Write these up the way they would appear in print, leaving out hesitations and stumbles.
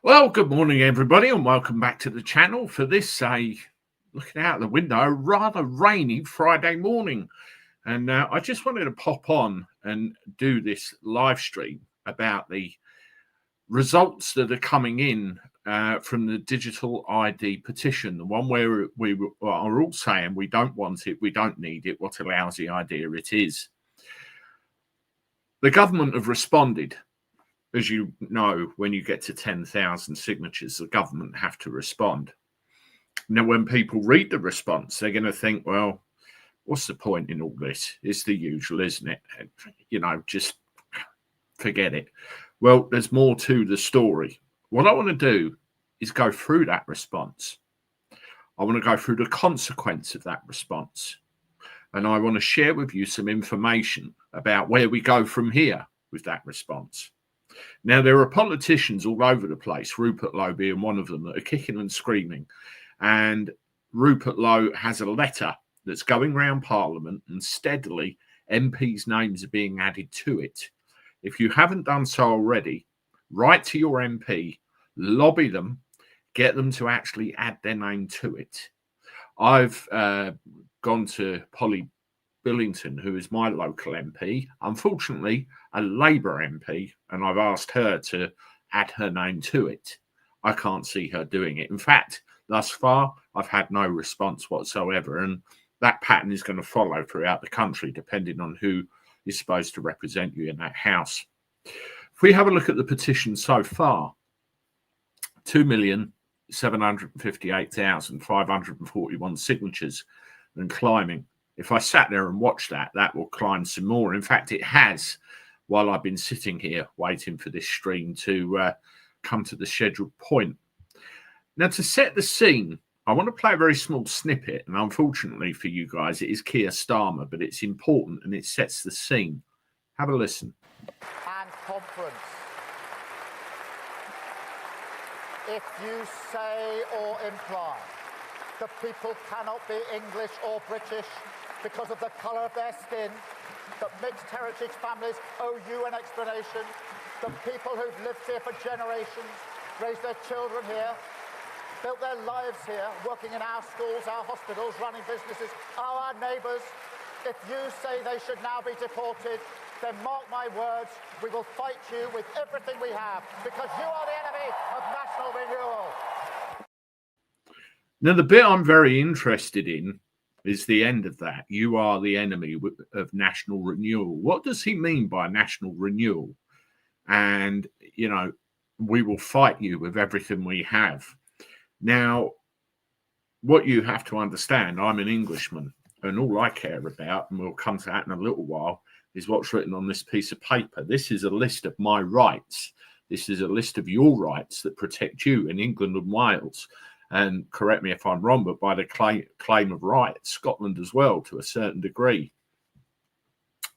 Well, good morning, everybody, and welcome back to the channel for this, looking out the window, a rather rainy Friday morning. And I just wanted to pop on and do this live stream about the results that are coming in from the digital ID petition, the one where we are all saying we don't want it, we don't need it, what a lousy idea it is. The government have responded. As you know, when you get to 10,000 signatures, the government have to respond. Now, when people read the response, they're going to think, well, what's the point in all this? It's the usual, isn't it? Just forget it. Well, there's more to the story. What I want to do is go through that response. I want to go through the consequence of that response. And I want to share with you some information about where we go from here with that response. Now, there are politicians all over the place, Rupert Lowe being one of them, that are kicking and screaming. And Rupert Lowe has a letter that's going around Parliament, and steadily MPs' names are being added to it. If you haven't done so already, write to your MP, lobby them, get them to actually add their name to it. I've gone to Polly Billington, who is my local MP, unfortunately a Labour MP, and I've asked her to add her name to it. I can't see her doing it. In fact, thus far, I've had no response whatsoever, and that pattern is going to follow throughout the country, depending on who is supposed to represent you in that house. If we have a look at the petition so far, 2,758,541 signatures and climbing. If I sat there and watched that, that will climb some more. In fact, it has, while I've been sitting here waiting for this stream to come to the scheduled point. Now, to set the scene, I want to play a very small snippet, and unfortunately for you guys, it is Keir Starmer, but it's important and it sets the scene. Have a listen. And conference. If you say or imply that people cannot be English or British because of the colour of their skin, that mixed heritage families owe you an explanation, that people who've lived here for generations, raised their children here, built their lives here, working in our schools, our hospitals, running businesses, are our neighbours. If you say they should now be deported, then mark my words, we will fight you with everything we have, because you are the enemy of national renewal. Now, the bit I'm very interested in is the end of that. You are the enemy of national renewal. What does he mean by national renewal? And, we will fight you with everything we have. Now, what you have to understand, I'm an Englishman, and all I care about, and we'll come to that in a little while, is what's written on this piece of paper. This is a list of my rights. This is a list of your rights that protect you in England and Wales. And correct me if I'm wrong, but by the claim of rights, Scotland as well, to a certain degree.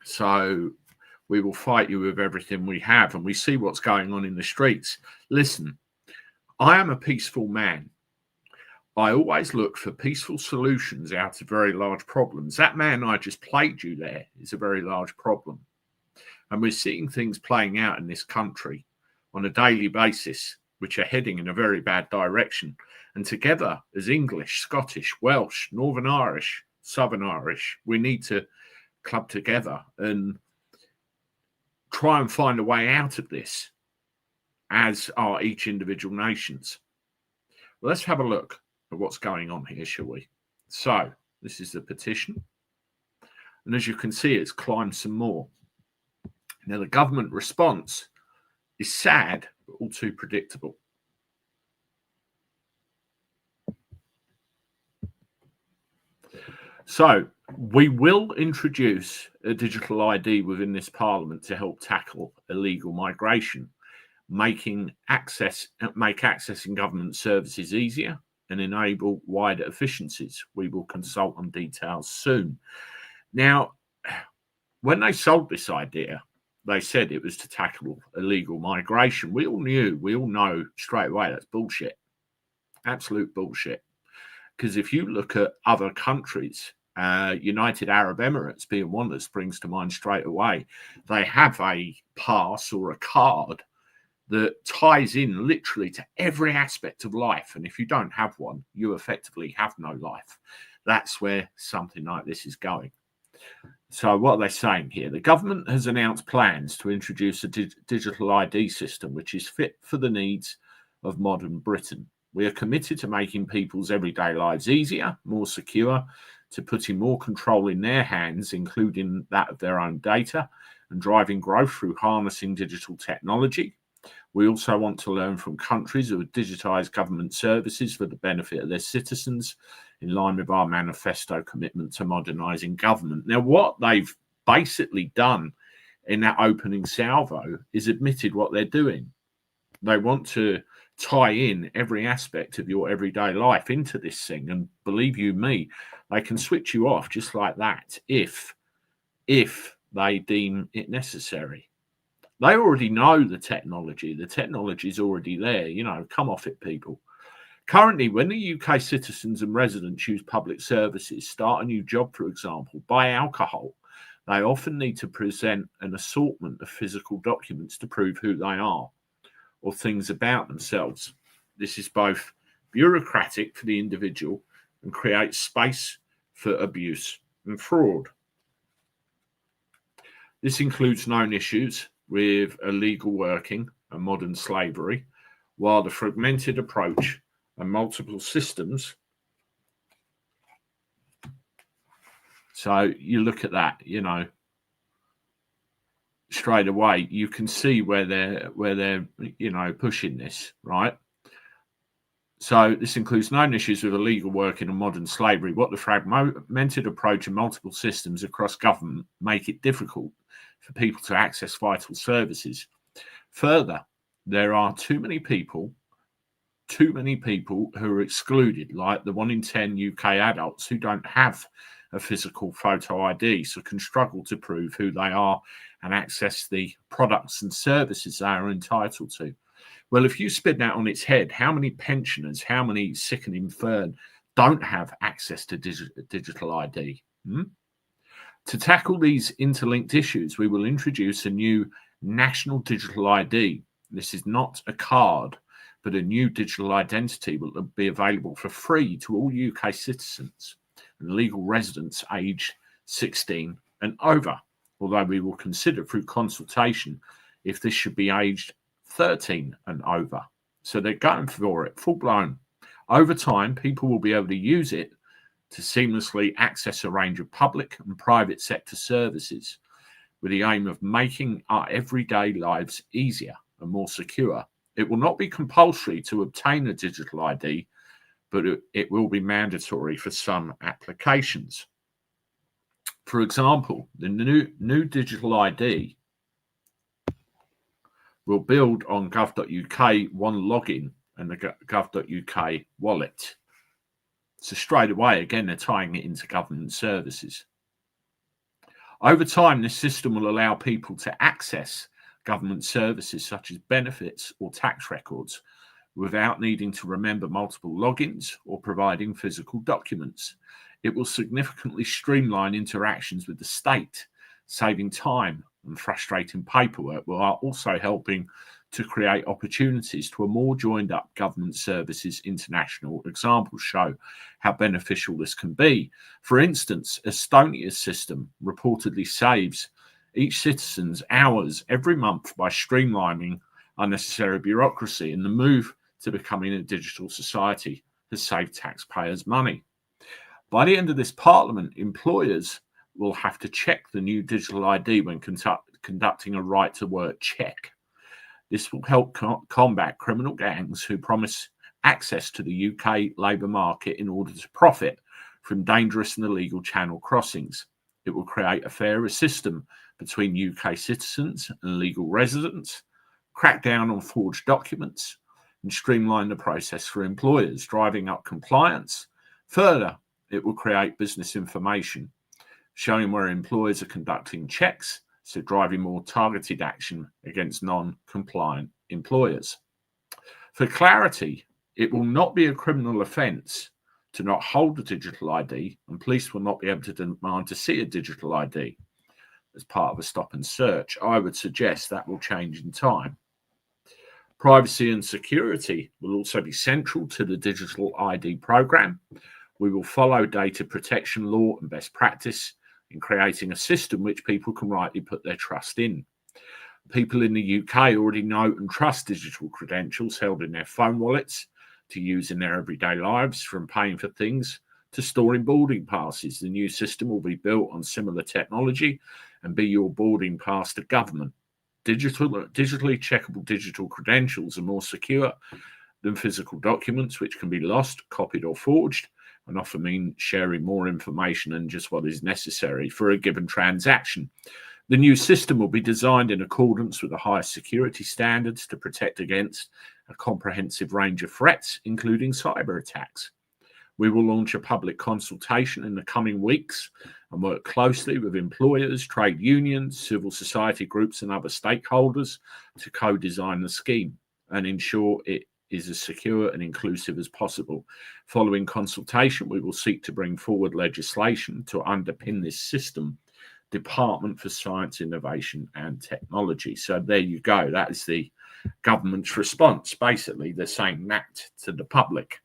So we will fight you with everything we have, and we see what's going on in the streets. Listen, I am a peaceful man. I always look for peaceful solutions out of very large problems. That man I just played you there is a very large problem. And we're seeing things playing out in this country on a daily basis, which are heading in a very bad direction. And together, as English, Scottish, Welsh, Northern Irish, Southern Irish, we need to club together and try and find a way out of this, as are each individual nations. Well, let's have a look at what's going on here, shall we? So, this is the petition. And as you can see, it's climbed some more. Now, the government response is sad, but all too predictable. So, we will introduce a digital ID within this parliament to help tackle illegal migration, make accessing government services easier and enable wider efficiencies. We will consult on details soon. Now, when they sold this idea, they said it was to tackle illegal migration. We all know straight away that's bullshit. Absolute bullshit. Because if you look at other countries, United Arab Emirates being one that springs to mind straight away, they have a pass or a card that ties in literally to every aspect of life. And if you don't have one, you effectively have no life. That's where something like this is going. So what are they saying here? The government has announced plans to introduce a digital ID system which is fit for the needs of modern Britain. We are committed to making people's everyday lives easier, more secure, to putting more control in their hands, including that of their own data, and driving growth through harnessing digital technology. We also want to learn from countries who have digitised government services for the benefit of their citizens, in line with our manifesto commitment to modernising government. Now, what they've basically done in that opening salvo is admitted what they're doing. They want to tie in every aspect of your everyday life into this thing, and believe you me, they can switch you off just like that if they deem it necessary. They already know the technology. The technology is already there. Come off it, people. Currently, when the UK citizens and residents use public services, start a new job, for example, buy alcohol, they often need to present an assortment of physical documents to prove who they are or things about themselves. This is both bureaucratic for the individual and creates space for abuse and fraud. This includes known issues with illegal working and modern slavery, while the fragmented approach and multiple systems. So you look at that, straight away, you can see where they're pushing this, right? So this includes known issues with illegal working and modern slavery. What the fragmented approach and multiple systems across government make it difficult for people to access vital services. Further, there are too many people who are excluded, like the 1 in 10 UK adults who don't have a physical photo ID, so can struggle to prove who they are and access the products and services they are entitled to. Well, if you spin that on its head, how many pensioners, how many sick and infirm don't have access to digital ID? To tackle these interlinked issues, we will introduce a new national digital ID. This is not a card, but a new digital identity will be available for free to all UK citizens and legal residents aged 16 and over, although we will consider through consultation if this should be aged 13 and over. So they're going for it, full blown. Over time, people will be able to use it to seamlessly access a range of public and private sector services with the aim of making our everyday lives easier and more secure. It will not be compulsory to obtain a digital ID, but it will be mandatory for some applications. For example, the new digital ID will build on gov.uk one login and the gov.uk wallet. So straight away, again, they're tying it into government services. Over time, this system will allow people to access government services such as benefits or tax records without needing to remember multiple logins or providing physical documents. It will significantly streamline interactions with the state, saving time and frustrating paperwork, while also helping to create opportunities to a more joined up government services. International examples show how beneficial this can be. For instance, Estonia's system reportedly saves each citizen's hours every month by streamlining unnecessary bureaucracy, and the move to becoming a digital society has saved taxpayers money. By the end of this parliament, employers will have to check the new digital ID when conducting a right to work check. This will help combat criminal gangs who promise access to the UK labour market in order to profit from dangerous and illegal channel crossings. It will create a fairer system between UK citizens and legal residents, crack down on forged documents, and streamline the process for employers, driving up compliance. Further, it will create business information, showing where employers are conducting checks, so driving more targeted action against non-compliant employers. For clarity, it will not be a criminal offence to not hold a digital ID, and police will not be able to demand to see a digital ID as part of a stop and search. I would suggest that will change in time. Privacy and security will also be central to the digital ID program. We will follow data protection law and best practice in creating a system which people can rightly put their trust in. People in the UK already know and trust digital credentials held in their phone wallets to use in their everyday lives, from paying for things to storing boarding passes. The new system will be built on similar technology and be your boarding pass to government. Digitally checkable digital credentials are more secure than physical documents, which can be lost, copied, or forged, and often mean sharing more information than just what is necessary for a given transaction. The new system will be designed in accordance with the highest security standards to protect against a comprehensive range of threats, including cyber attacks. We will launch a public consultation in the coming weeks and work closely with employers, trade unions, civil society groups, and other stakeholders to co-design the scheme and ensure it is as secure and inclusive as possible. Following consultation, we will seek to bring forward legislation to underpin this system. Department for Science, Innovation and Technology. So there you go. That is the government's response. Basically, they're saying that to the public,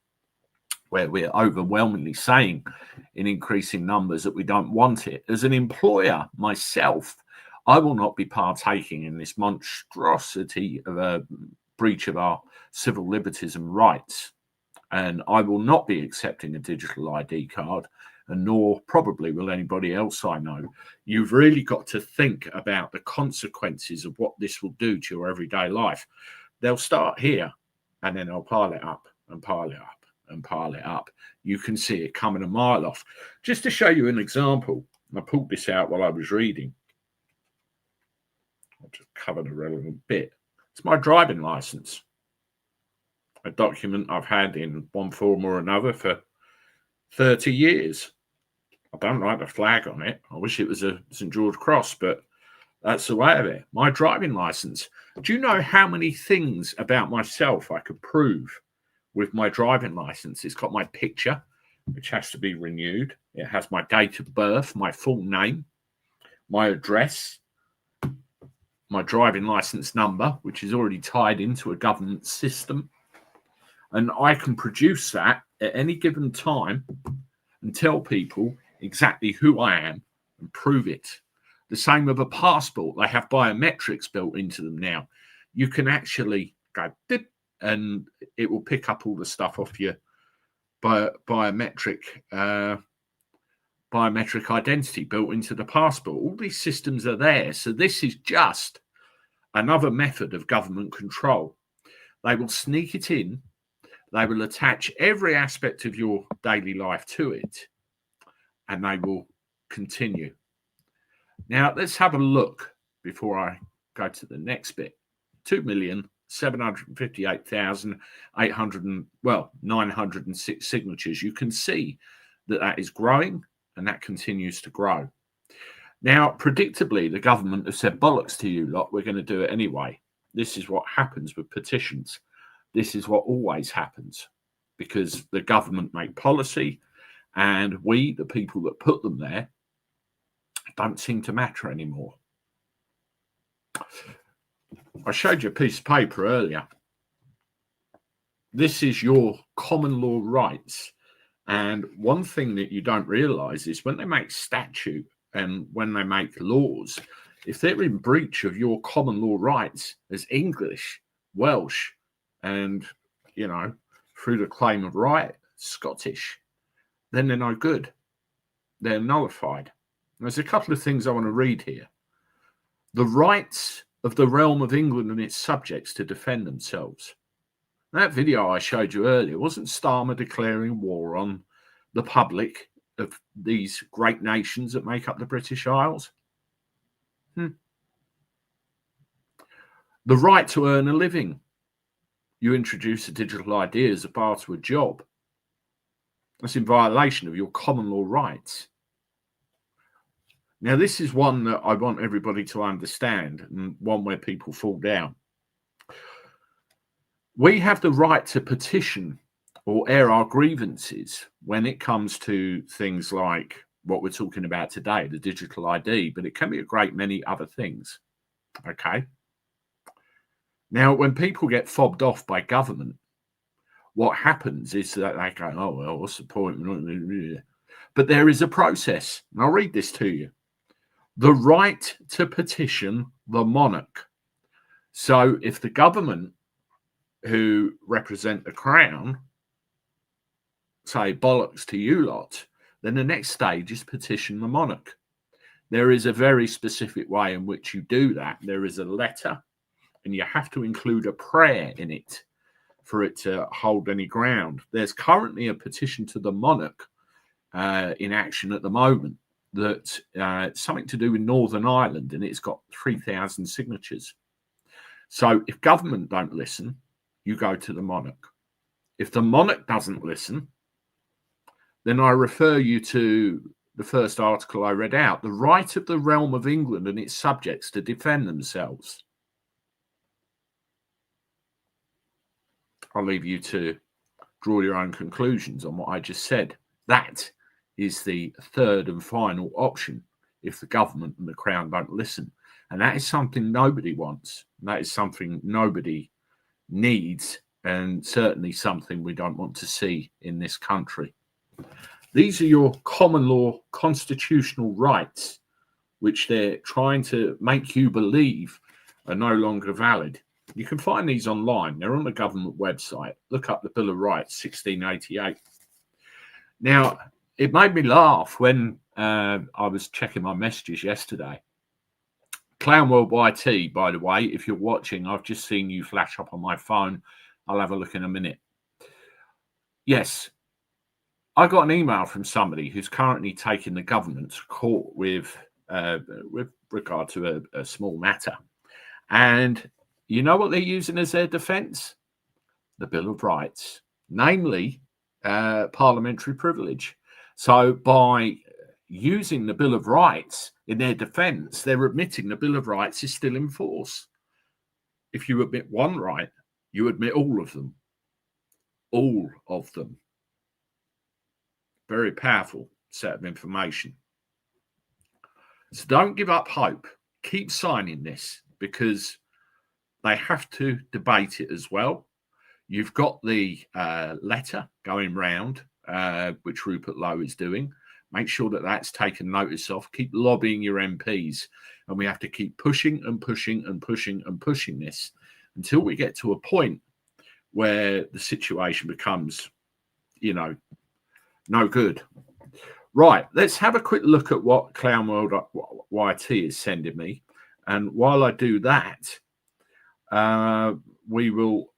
where we're overwhelmingly saying in increasing numbers that we don't want it. As an employer myself, I will not be partaking in this monstrosity of a breach of our civil liberties and rights. And I will not be accepting a digital ID card, and nor probably will anybody else I know. You've really got to think about the consequences of what this will do to your everyday life. They'll start here, and then they'll pile it up and pile it up and pile it up. You can see it coming a mile off. Just to show you an example, I pulled this out while I was reading. I'll just cover the relevant bit. It's my driving license, a document I've had in one form or another for 30 years. I don't like the flag on it. I wish it was a St. George Cross, but that's the way of it. My driving license. Do you know how many things about myself I could prove with my driving license? It's got my picture, which has to be renewed. It has my date of birth, my full name, my address, my driving license number, which is already tied into a government system. And I can produce that at any given time and tell people exactly who I am and prove it. The same with a passport. They have biometrics built into them now. You can actually go dip and it will pick up all the stuff off your biometric identity built into the passport. All these systems are there. So this is just another method of government control. They will sneak it in. They will attach every aspect of your daily life to it, and they will continue. Now, let's have a look before I go to the next bit. 2,758,906 signatures. You can see that that is growing, and that continues to grow. Now, predictably, the government have said, bollocks to you lot, we're going to do it anyway. This is what happens with petitions. This is what always happens, because the government make policy and we, the people that put them there, don't seem to matter anymore. I showed you a piece of paper earlier. This is your common law rights. And one thing that you don't realize is when they make statute and when they make laws, if they're in breach of your common law rights as English, Welsh, and, through the claim of right, Scottish, then they're no good. They're nullified. There's a couple of things I want to read here. The rights of the realm of England and its subjects to defend themselves. That video I showed you earlier, wasn't Starmer declaring war on the public of these great nations that make up the British Isles? The right to earn a living. You introduce a digital ID as a bar to a job. That's in violation of your common law rights. Now, this is one that I want everybody to understand, and one where people fall down. We have the right to petition or air our grievances when it comes to things like what we're talking about today, the digital ID, but it can be a great many other things. Okay. Now, when people get fobbed off by government, what happens is that they go, oh, well, what's the point? But there is a process. And I'll read this to you. The right to petition the monarch. So if the government who represent the crown say bollocks to you lot, then the next stage is petition the monarch. There is a very specific way in which you do that. There is a letter, and you have to include a prayer in it for it to hold any ground. There's currently a petition to the monarch in action at the moment that something to do with Northern Ireland, and it's got 3,000 signatures. So if government don't listen, you go to the monarch. If the monarch doesn't listen, then I refer you to the first article I read out, the right of the realm of England and its subjects to defend themselves. I'll leave you to draw your own conclusions on what I just said. That is the third and final option if the government and the crown don't listen. And that is something nobody wants. That is something nobody needs, and certainly something we don't want to see in this country. These are your common law constitutional rights, which they're trying to make you believe are no longer valid. You can find these online. They're on the government website. Look up the Bill of Rights, 1688. Now, it made me laugh when I was checking my messages yesterday. Clown World YT, by the way, if you're watching, I've just seen you flash up on my phone. I'll have a look in a minute. Yes, I got an email from somebody who's currently taking the government to court with regard to a small matter. And you know what they're using as their defence? The Bill of Rights, namely parliamentary privilege. So by using the Bill of Rights in their defence, they're admitting the Bill of Rights is still in force. If you admit one right, you admit all of them. All of them. Very powerful set of information. So don't give up hope. Keep signing this, because they have to debate it as well. You've got the letter going round, which Rupert Lowe is doing. Make sure that that's taken notice of. Keep lobbying your MPs. And we have to keep pushing and pushing and pushing and pushing this until we get to a point where the situation becomes, no good. Right, let's have a quick look at what Clown World YT is sending me. And while I do that, we will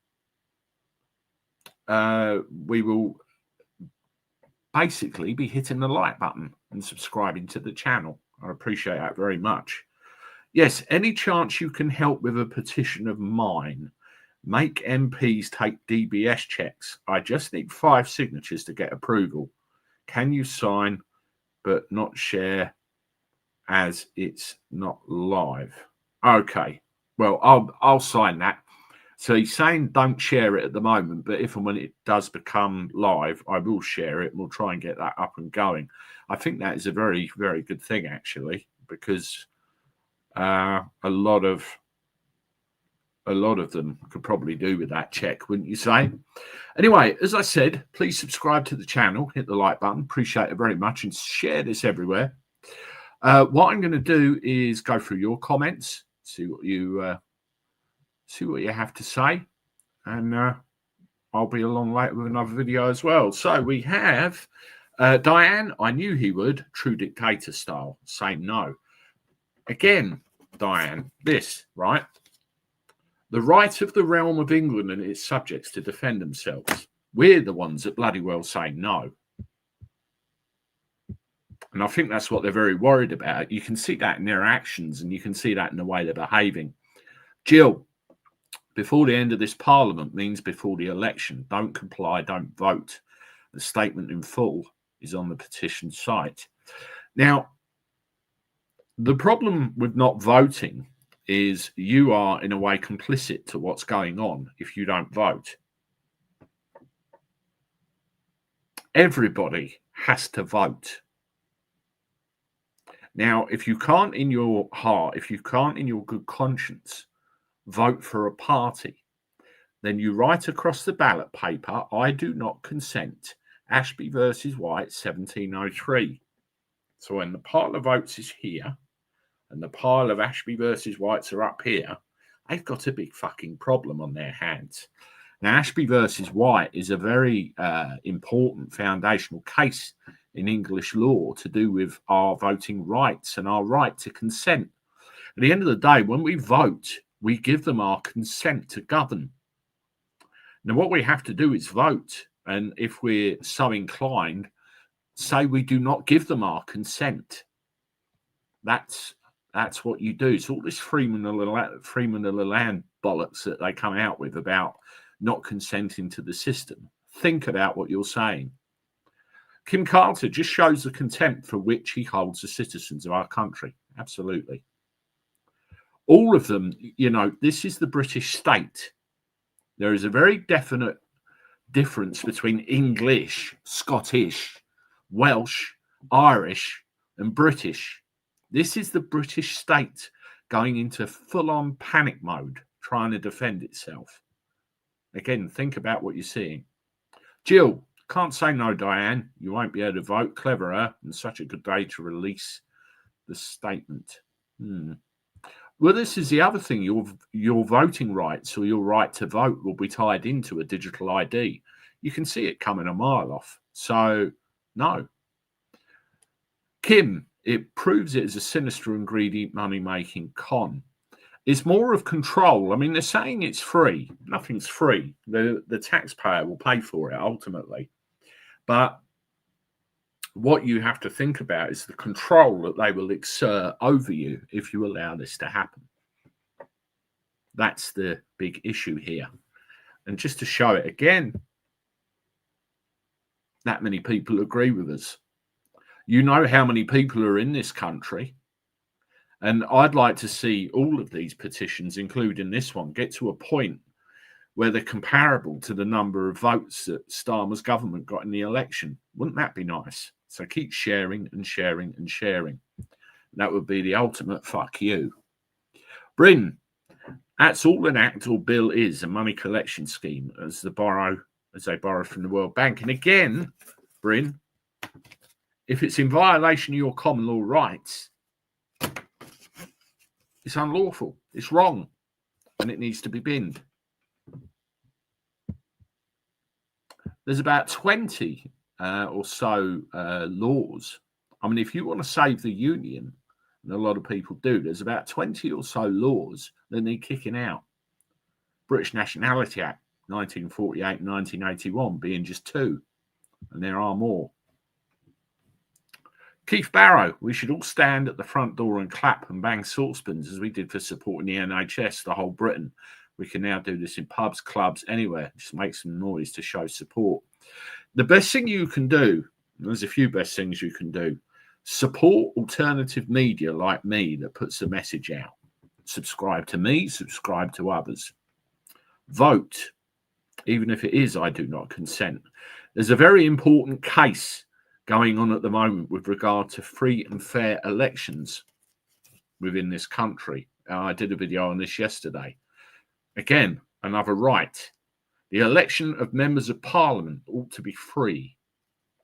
basically be hitting the like button and subscribing to the channel. I appreciate that very much. Yes, any chance you can help with a petition of mine? Make MPs take DBS checks. I just need 5 signatures to get approval. Can you sign but not share as it's not live? Okay, well, I'll sign that. So he's saying don't share it at the moment, but if and when it does become live, I will share it and we'll try and get that up and going. I think that is a very, very good thing, actually, because a lot of them could probably do with that check, wouldn't you say? Anyway, as I said, please subscribe to the channel, hit the like button, appreciate it very much, and share this everywhere. What I'm going to do is go through your comments, see what you have to say, and I'll be along later with another video as well. So we have Diane. I knew he would. True dictator style. Say no. Again, Diane, this, right? The right of the realm of England and its subjects to defend themselves. We're the ones that bloody well say no. And I think that's what they're very worried about. You can see that in their actions, and you can see that in the way they're behaving. Jill, before the end of this parliament means before the election. Don't comply, don't vote. The statement in full is on the petition site. Now, the problem with not voting is you are in a way complicit to what's going on if you don't vote. Everybody has to vote. Now, if you can't in your heart, if you can't in your good conscience vote for a party, then you write across the ballot paper, I do not consent. Ashby versus White, 1703. So when the pile of votes is here and the pile of Ashby versus Whites are up here, they've got a big fucking problem on their hands. Now, Ashby versus White is a very important foundational case in English law to do with our voting rights and our right to consent. At the end of the day, when we vote, we give them our consent to govern. Now, what we have to do is vote. And if we're so inclined, say we do not give them our consent. That's what you do. So all this Freeman of the Land bollocks that they come out with about not consenting to the system. Think about what you're saying. Kim Carter just shows the contempt for which he holds the citizens of our country. Absolutely. All of them, this is the British state. There is a very definite difference between English, Scottish, Welsh, Irish, and British. This is the British state going into full-on panic mode, trying to defend itself. Again, think about what you're seeing. Jill, can't say no, Diane. You won't be able to vote. Cleverer, and such a good day to release the statement. Well, this is the other thing. Your voting rights or your right to vote will be tied into a digital ID. You can see it coming a mile off. So, no. Kim, it proves it is a sinister and greedy money-making con. It's more of control. I mean, they're saying it's free. Nothing's free. The taxpayer will pay for it ultimately. But what you have to think about is the control that they will exert over you if you allow this to happen. That's the big issue here. And just to show it again, that many people agree with us. You know how many people are in this country. And I'd like to see all of these petitions, including this one, get to a point where they're comparable to the number of votes that Starmer's government got in the election. Wouldn't that be nice? So keep sharing and sharing and sharing. That would be the ultimate fuck you. Bryn, that's all an act or bill is, a money collection scheme, as they borrow from the World Bank. And again, Bryn, if it's in violation of your common law rights, it's unlawful, it's wrong, and it needs to be binned. There's about 20 or so laws. I mean, if you want to save the union, and a lot of people do, there's about 20 or so laws that need kicking out. British Nationality Act, 1948 and 1981 being just two, and there are more. Keith Barrow, we should all stand at the front door and clap and bang saucepans as we did for supporting the NHS, the whole Britain. We can now do this in pubs, clubs, anywhere. Just make some noise to show support. The best thing you can do, there's a few best things you can do, support alternative media like me that puts the message out. Subscribe to me, subscribe to others. Vote, even if it is I do not consent. There's a very important case going on at the moment with regard to free and fair elections within this country. I did a video on this yesterday. Again, another right. The election of members of parliament ought to be free.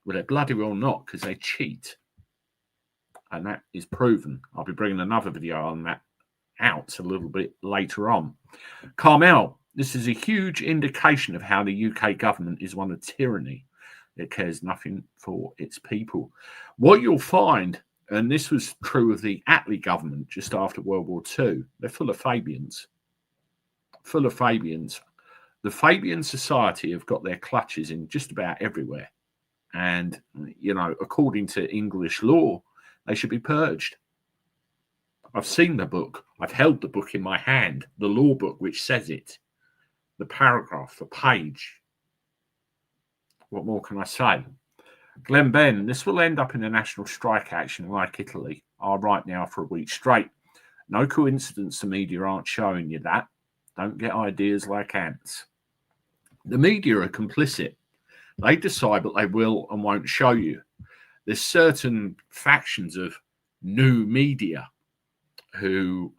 Well, they're bloody well not, because they cheat. And that is proven. I'll be bringing another video on that out a little bit later on. Carmel, this is a huge indication of how the UK government is one of tyranny. It cares nothing for its people. What you'll find, and this was true of the Attlee government just after World War II, they're full of Fabians. Full of Fabians. The Fabian Society have got their clutches in just about everywhere. And, according to English law, they should be purged. I've seen the book. I've held the book in my hand, the law book which says it. The paragraph, the page. What more can I say? Glenn Ben, this will end up in a national strike action like Italy are right now for a week straight. No coincidence the media aren't showing you that. Don't get ideas like ants. The media are complicit. They decide what they will and won't show you. There's certain factions of new media who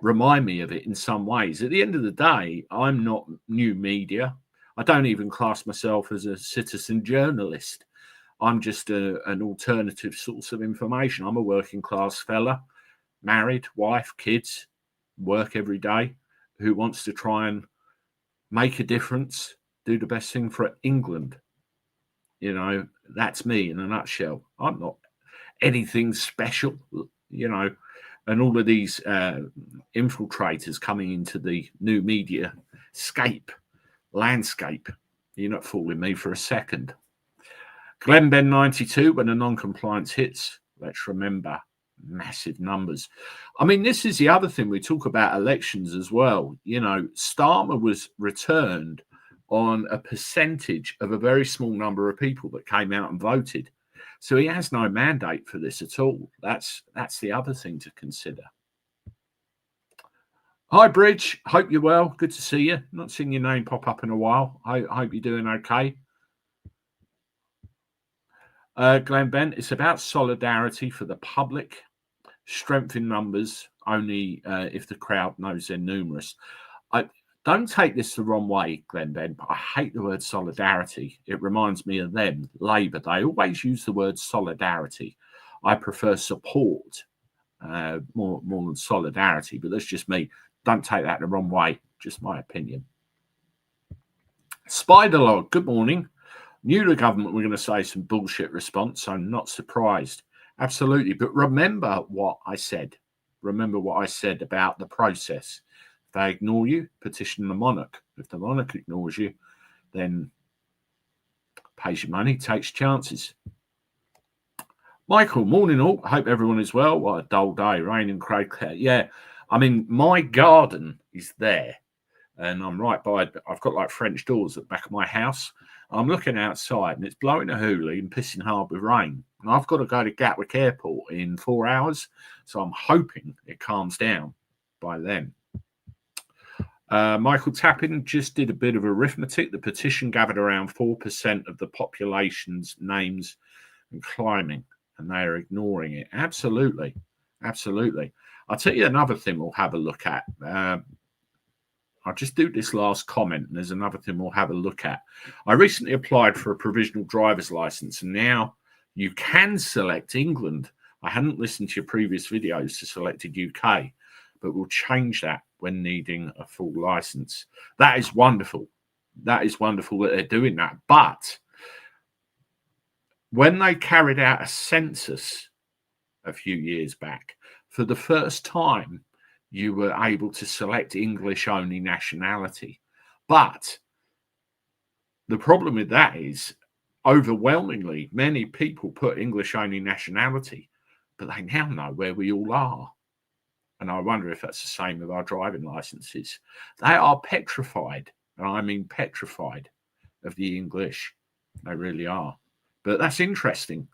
remind me of it in some ways. At the end of the day, I'm not new media. I don't even class myself as a citizen journalist. I'm just an alternative source of information. I'm a working class fella, married, wife, kids, work every day, who wants to try and make a difference, do the best thing for England. You know, that's me in a nutshell. I'm not anything special, you know, and all of these infiltrators coming into the new media landscape. You're not fooling me for a second. Glenben 92, when a non-compliance hits, let's remember, massive numbers. I mean, this is the other thing. We talk about elections as well. You know, Starmer was returned on a percentage of a very small number of people that came out and voted. So he has no mandate for this at all. That's the other thing to consider. Hi, Bridge. Hope you're well. Good to see you. Not seen your name pop up in a while. I hope you're doing okay. Glenn Bent, it's about solidarity for the public. Strength in numbers only if the crowd knows they're numerous. I don't take this the wrong way, Glenn Ben, but I hate the word solidarity. It reminds me of them, Labour. They always use the word solidarity. I prefer support more than solidarity, but that's just me. Don't take that the wrong way. Just my opinion. Spiderlog, good morning. New to government, we're going to say some bullshit response. So I'm not surprised. Absolutely. But remember what I said. Remember what I said about the process. If they ignore you, petition the monarch. If the monarch ignores you, then pays your money, takes chances. Michael, morning all. Hope everyone is well. What a dull day, rain and Craig. Yeah, I mean, my garden is there. And I'm right by, I've got like French doors at the back of my house. I'm looking outside and it's blowing a hoolie and pissing hard with rain. And I've got to go to Gatwick Airport in 4 hours. So I'm hoping it calms down by then. Michael Tappin just did a bit of arithmetic. The petition gathered around 4% of the population's names and climbing, and they are ignoring it. Absolutely. Absolutely. I'll tell you another thing we'll have a look at. I'll just do this last comment, and there's another thing we'll have a look at. I recently applied for a provisional driver's license, and now you can select England. I hadn't listened to your previous videos to selected UK, but we'll change that when needing a full license. That is wonderful. That is wonderful that they're doing that. But when they carried out a census a few years back, for the first time, you were able to select English-only nationality. But the problem with that is, overwhelmingly, many people put English-only nationality, but they now know where we all are. And I wonder if that's the same with our driving licenses. They are petrified, and I mean petrified, of the English. They really are. But that's interesting.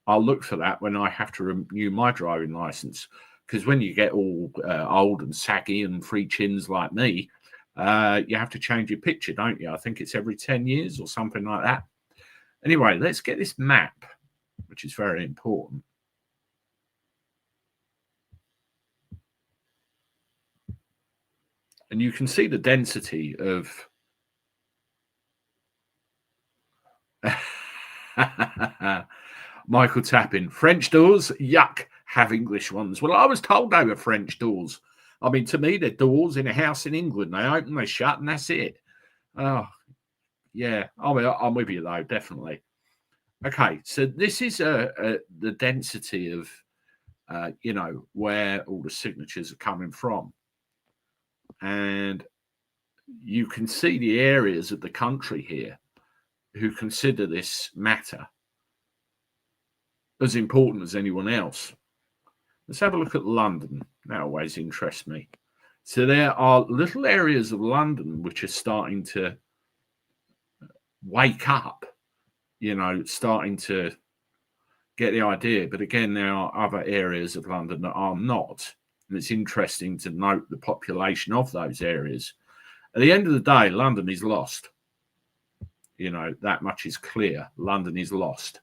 I'll look for that when I have to renew my driving license. Because when you get all old and saggy and three chins like me, you have to change your picture, don't you? I think it's every 10 years or something like that. Anyway, let's get this map, which is very important. And you can see the density of... Michael Tappin, French doors, yuck. Have English ones. Well, I was told they were French doors. I mean, to me, they're doors in a house in England. They open, they shut, and that's it. Oh, yeah. I'm with you, though, definitely. Okay, so this is the density of, you know, where all the signatures are coming from. And you can see the areas of the country here who consider this matter as important as anyone else. Let's have a look at London. That always interests me. So there are little areas of London which are starting to wake up, you know, starting to get the idea. But again, there are other areas of London that are not. And it's interesting to note the population of those areas. At the end of the day, London is lost. You know, that much is clear. London is lost.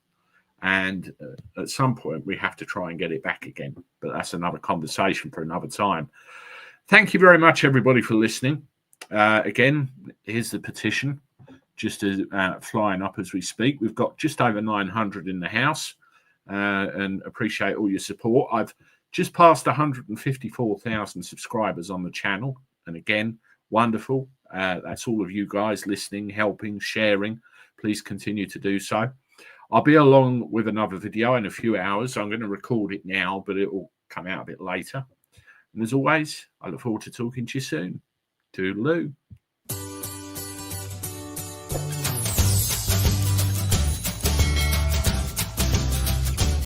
And at some point, we have to try and get it back again. But that's another conversation for another time. Thank you very much, everybody, for listening. Again, here's the petition, just flying up as we speak. We've got just over 900 in the house, and appreciate all your support. I've just passed 154,000 subscribers on the channel, and again, wonderful. That's all of you guys listening, helping, sharing. Please continue to do so. I'll be along with another video in a few hours. I'm going to record it now, but it will come out a bit later. And as always, I look forward to talking to you soon. Toodaloo.